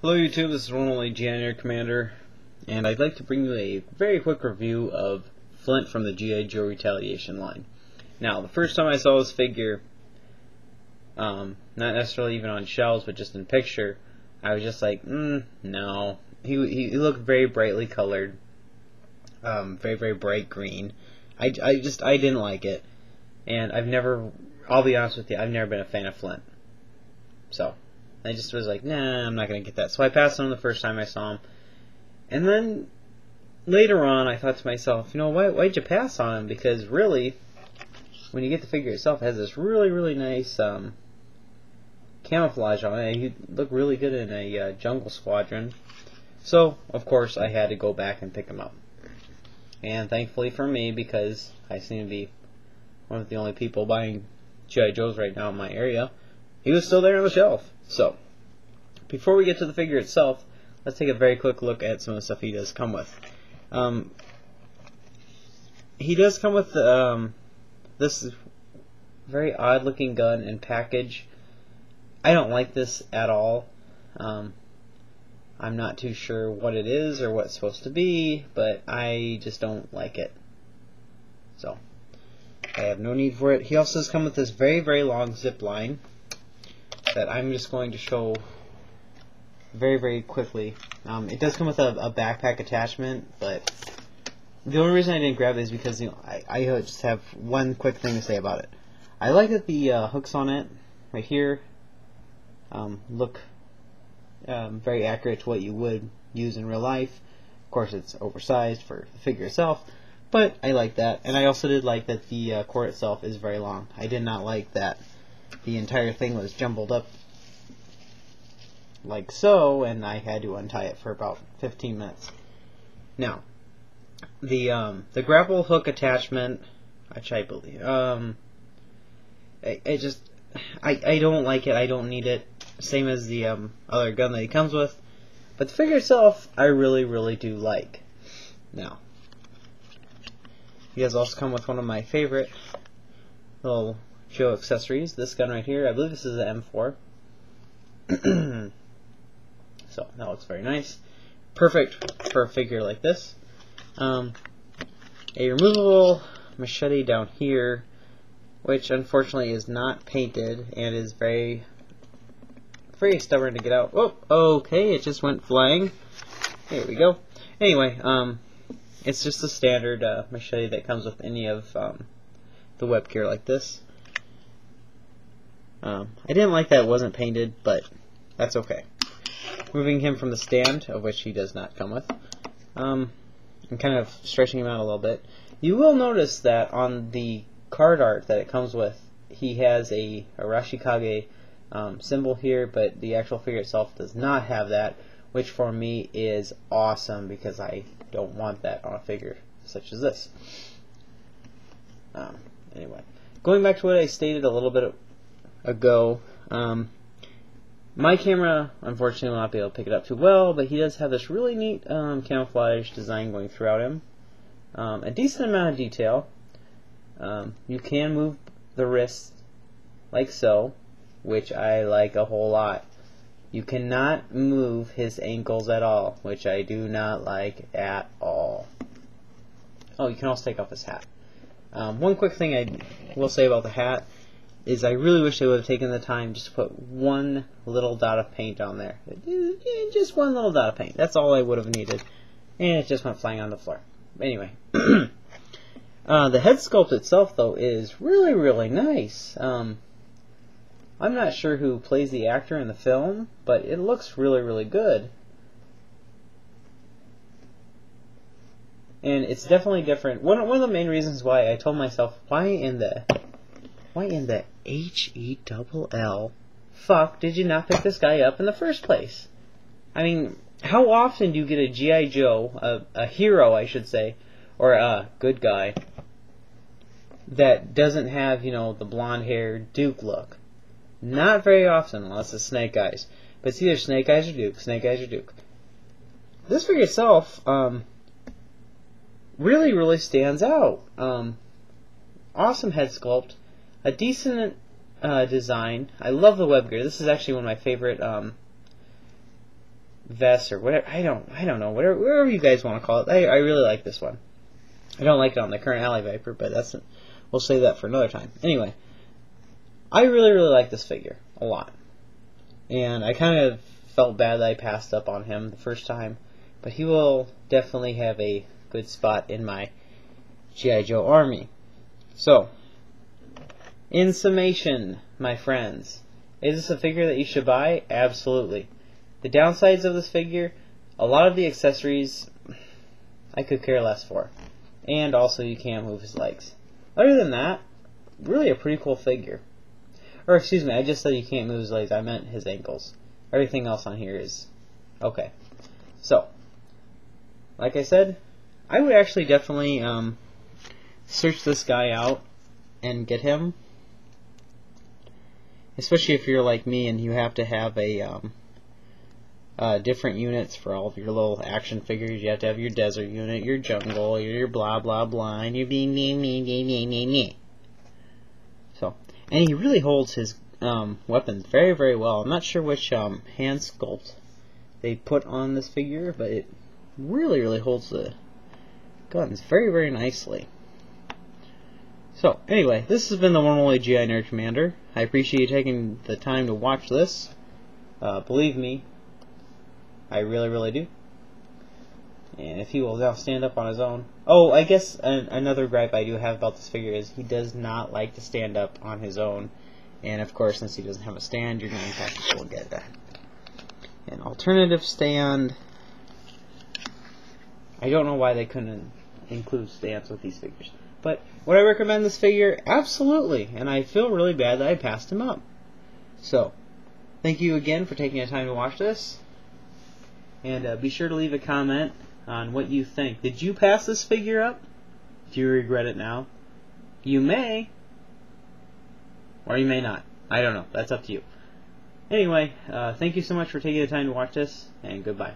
Hello YouTube, this is one only G.I. Commander, and I'd like to bring you a very quick review of Flint from the G.I. Joe Retaliation line. Now, the first time I saw this figure, not necessarily even on shelves, but just in picture, I was just like, no. He looked very brightly colored, very, very bright green. I didn't like it, and I'll be honest with you, I've never been a fan of Flint. So I just was like, nah, I'm not going to get that. So I passed on him the first time I saw him. And then later on, I thought to myself, you know, why'd you pass on him? Because really, when you get the figure itself, it has this really, really nice camouflage on it. He'd look really good in a jungle squadron. So, of course, I had to go back and pick him up. And thankfully for me, because I seem to be one of the only people buying G.I. Joes right now in my area, he was still there on the shelf. So, before we get to the figure itself, let's take a very quick look at some of the stuff he does come with. He does come with this very odd looking gun and package. I don't like this at all. I'm not too sure what it is or what it's supposed to be, but I just don't like it. So, I have no need for it. He also does come with this very, very long zip line that I'm just going to show very, very quickly. It does come with a backpack attachment, but the only reason I didn't grab it is because, you know, I just have one quick thing to say about it. I like that the hooks on it right here look very accurate to what you would use in real life. Of course, it's oversized for the figure itself, but I like that. And I also did like that the cord itself is very long. I did not like that the entire thing was jumbled up like so, and I had to untie it for about 15 minutes. Now, the grapple hook attachment, which I believe, I don't like it. I don't need it. Same as the other gun that he comes with. But the figure itself, I really, really do like. Now, he does also come with one of my favorite little Joe accessories. This gun right here, I believe this is an M4. So that looks very nice. Perfect for a figure like this. A removable machete down here, which unfortunately is not painted and is very, very stubborn to get out. Oh, okay, it just went flying. There we go. Anyway, it's just a standard machete that comes with any of the web gear like this. I didn't like that it wasn't painted, but that's okay. Moving him from the stand, of which he does not come with, and kind of stretching him out a little bit, you will notice that on the card art that it comes with, he has a Arashikage symbol here, but the actual figure itself does not have that, which for me is awesome because I don't want that on a figure such as this. Anyway, going back to what I stated a little bit ago, my camera unfortunately will not be able to pick it up too well, but he does have this really neat camouflage design going throughout him. A decent amount of detail. You can move the wrists like so, which I like a whole lot. You cannot move his ankles at all, which I do not like at all. Oh, you can also take off his hat. One quick thing I will say about the hat is I really wish they would have taken the time just to put one little dot of paint on there. Just one little dot of paint. That's all I would have needed. And it just went flying on the floor. Anyway. The head sculpt itself, though, is really, really nice. I'm not sure who plays the actor in the film, but it looks really, really good. And it's definitely different. One of the main reasons why I told myself, why in the H-E-double-L fuck did you not pick this guy up in the first place? I mean, how often do you get a G.I. Joe, a hero I should say, or a good guy, that doesn't have, you know, the blonde hair Duke look? Not very often, unless it's Snake Eyes. But it's either Snake Eyes or Duke, Snake Eyes or Duke. This figure itself, really, really stands out. Awesome head sculpt. A decent design. I love the web gear. This is actually one of my favorite vest or whatever. I don't know, whatever you guys want to call it. I really like this one. I don't like it on the current Alley Viper, but we'll save that for another time. Anyway, I really like this figure a lot, and I kind of felt bad that I passed up on him the first time, but he will definitely have a good spot in my G.I. Joe army. So, in summation, my friends, is this a figure that you should buy? Absolutely. The downsides of this figure, a lot of the accessories I could care less for. And also you can't move his legs. Other than that, really a pretty cool figure. Or excuse me, I just said you can't move his legs, I meant his ankles. Everything else on here is okay. So, like I said, I would actually definitely search this guy out and get him. Especially if you're like me and you have to have a different units for all of your little action figures. You have to have your desert unit, your jungle, your blah blah blah, and your me. So, and he really holds his weapons very well. I'm not sure which hand sculpt they put on this figure, but it really holds the guns very nicely. So, anyway, this has been the one and only G.I. Nerd Commander. I appreciate you taking the time to watch this. Believe me, I really do. And if he will now stand up on his own... Oh, I guess another gripe I do have about this figure is he does not like to stand up on his own. And of course, since he doesn't have a stand, you're going to have to go get an alternative stand. I don't know why they couldn't include stands with these figures. But would I recommend this figure? Absolutely. And I feel really bad that I passed him up. So, thank you again for taking the time to watch this. And be sure to leave a comment on what you think. Did you pass this figure up? Do you regret it now? You may. Or you may not. I don't know. That's up to you. Anyway, thank you so much for taking the time to watch this, and goodbye.